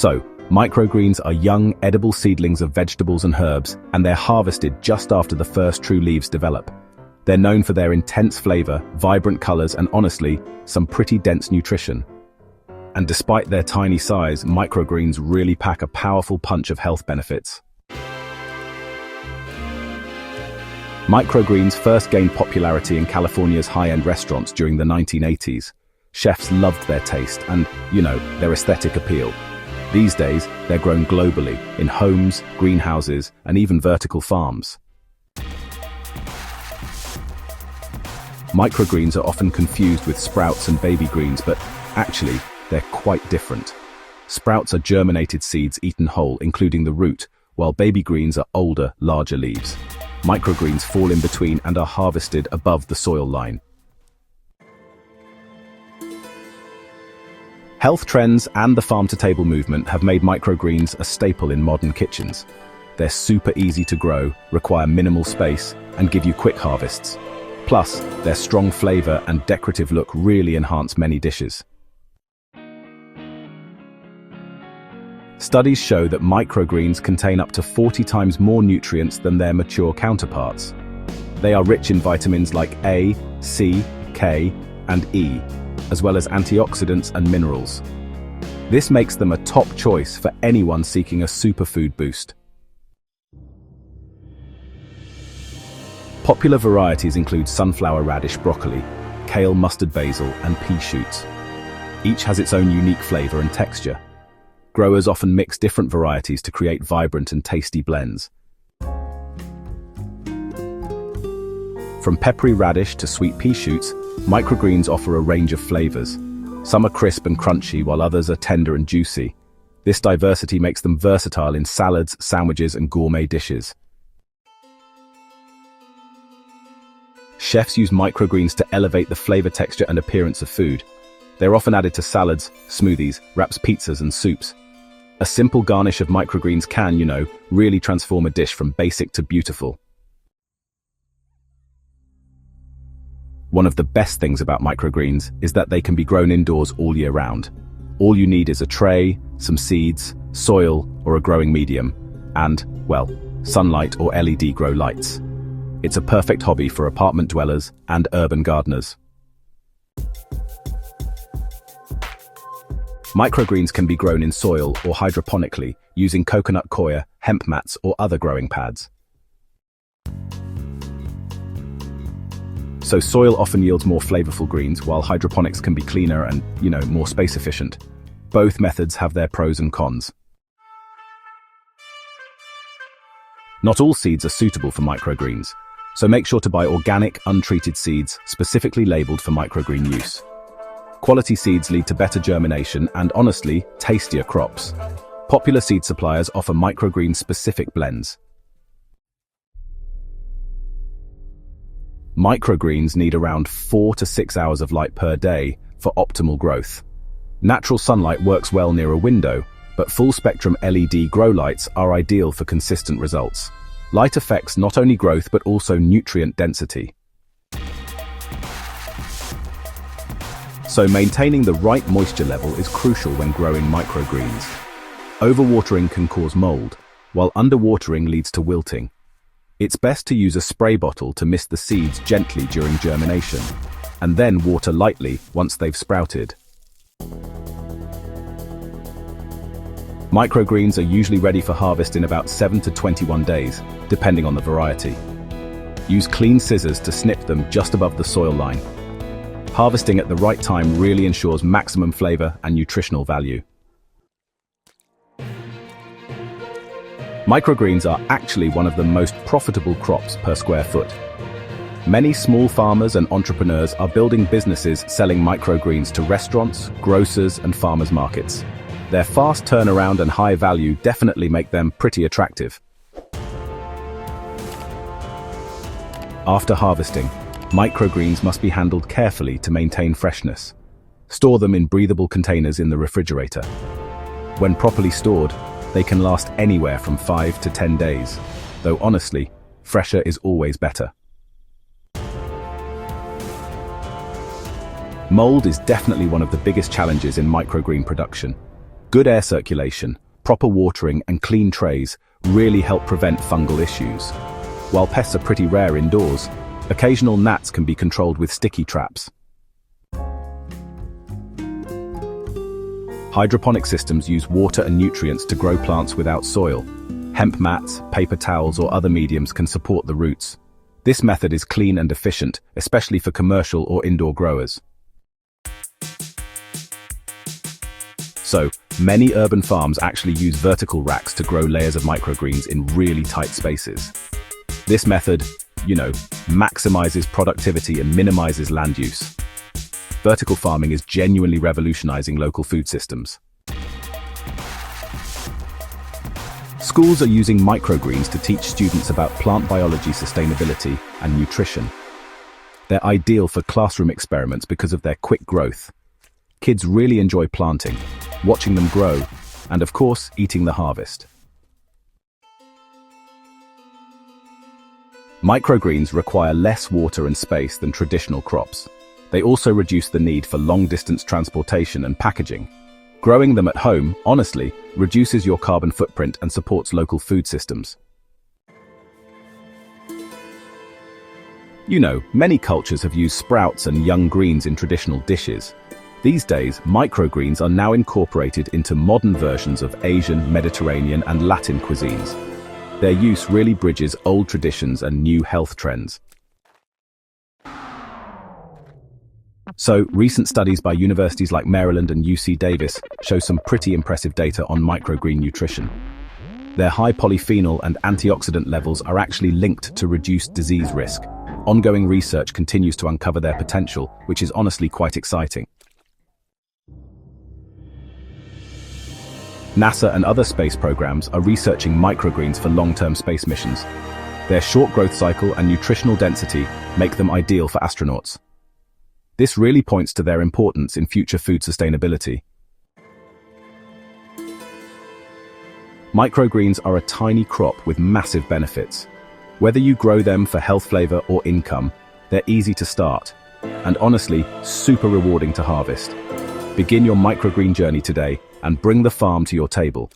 So, microgreens are young, edible seedlings of vegetables and herbs, and they're harvested just after the first true leaves develop. They're known for their intense flavor, vibrant colors, and honestly, some pretty dense nutrition. And despite their tiny size, microgreens really pack a powerful punch of health benefits. Microgreens first gained popularity in California's high-end restaurants during the 1980s. Chefs loved their taste and, their aesthetic appeal. These days, they're grown globally, in homes, greenhouses, and even vertical farms. Microgreens are often confused with sprouts and baby greens, but actually, they're quite different. Sprouts are germinated seeds eaten whole, including the root, while baby greens are older, larger leaves. Microgreens fall in between and are harvested above the soil line. Health trends and the farm-to-table movement have made microgreens a staple in modern kitchens. They're super easy to grow, require minimal space, and give you quick harvests. Plus, their strong flavor and decorative look really enhance many dishes. Studies show that microgreens contain up to 40 times more nutrients than their mature counterparts. They are rich in vitamins like A, C, K, and E, as well as antioxidants and minerals. This makes them a top choice for anyone seeking a superfood boost. Popular varieties include sunflower radish broccoli, kale mustard basil, and pea shoots. Each has its own unique flavor and texture. Growers often mix different varieties to create vibrant and tasty blends. From peppery radish to sweet pea shoots, microgreens offer a range of flavors. Some are crisp and crunchy, while others are tender and juicy. This diversity makes them versatile in salads, sandwiches, and gourmet dishes. Chefs use microgreens to elevate the flavor, texture, and appearance of food. They're often added to salads, smoothies, wraps, pizzas, and soups. A simple garnish of microgreens can, really transform a dish from basic to beautiful. One of the best things about microgreens is that they can be grown indoors all year round. All you need is a tray, some seeds, soil, or a growing medium, and, sunlight or LED grow lights. It's a perfect hobby for apartment dwellers and urban gardeners. Microgreens can be grown in soil or hydroponically using coconut coir, hemp mats, or other growing pads. So soil often yields more flavorful greens, while hydroponics can be cleaner and, more space efficient. Both methods have their pros and cons. Not all seeds are suitable for microgreens, so make sure to buy organic, untreated seeds specifically labeled for microgreen use. Quality seeds lead to better germination and, honestly, tastier crops. Popular seed suppliers offer microgreen-specific blends. Microgreens need around 4 to 6 hours of light per day for optimal growth. Natural sunlight works well near a window, but full-spectrum LED grow lights are ideal for consistent results. Light affects not only growth but also nutrient density. So maintaining the right moisture level is crucial when growing microgreens. Overwatering can cause mold, while underwatering leads to wilting. It's best to use a spray bottle to mist the seeds gently during germination, and then water lightly once they've sprouted. Microgreens are usually ready for harvest in about 7 to 21 days, depending on the variety. Use clean scissors to snip them just above the soil line. Harvesting at the right time really ensures maximum flavor and nutritional value. Microgreens are actually one of the most profitable crops per square foot. Many small farmers and entrepreneurs are building businesses selling microgreens to restaurants, grocers, and farmers markets. Their fast turnaround and high value definitely make them pretty attractive. After harvesting, microgreens must be handled carefully to maintain freshness. Store them in breathable containers in the refrigerator. When properly stored, they can last anywhere from 5 to 10 days, though honestly, fresher is always better. Mold is definitely one of the biggest challenges in microgreen production. Good air circulation, proper watering, and clean trays really help prevent fungal issues. While pests are pretty rare indoors, occasional gnats can be controlled with sticky traps. Hydroponic systems use water and nutrients to grow plants without soil. Hemp mats, paper towels, or other mediums can support the roots. This method is clean and efficient, especially for commercial or indoor growers. So, many urban farms actually use vertical racks to grow layers of microgreens in really tight spaces. This method, maximizes productivity and minimizes land use. Vertical farming is genuinely revolutionizing local food systems. Schools are using microgreens to teach students about plant biology, sustainability, and nutrition. They're ideal for classroom experiments because of their quick growth. Kids really enjoy planting, watching them grow, and of course, eating the harvest. Microgreens require less water and space than traditional crops. They also reduce the need for long-distance transportation and packaging. Growing them at home, honestly, reduces your carbon footprint and supports local food systems. Many cultures have used sprouts and young greens in traditional dishes. These days, microgreens are now incorporated into modern versions of Asian, Mediterranean, and Latin cuisines. Their use really bridges old traditions and new health trends. So, recent studies by universities like Maryland and UC Davis show some pretty impressive data on microgreen nutrition. Their high polyphenol and antioxidant levels are actually linked to reduced disease risk. Ongoing research continues to uncover their potential, which is honestly quite exciting. NASA and other space programs are researching microgreens for long-term space missions. Their short growth cycle and nutritional density make them ideal for astronauts. This really points to their importance in future food sustainability. Microgreens are a tiny crop with massive benefits. Whether you grow them for health, flavor, or income, they're easy to start, and honestly, super rewarding to harvest. Begin your microgreen journey today and bring the farm to your table.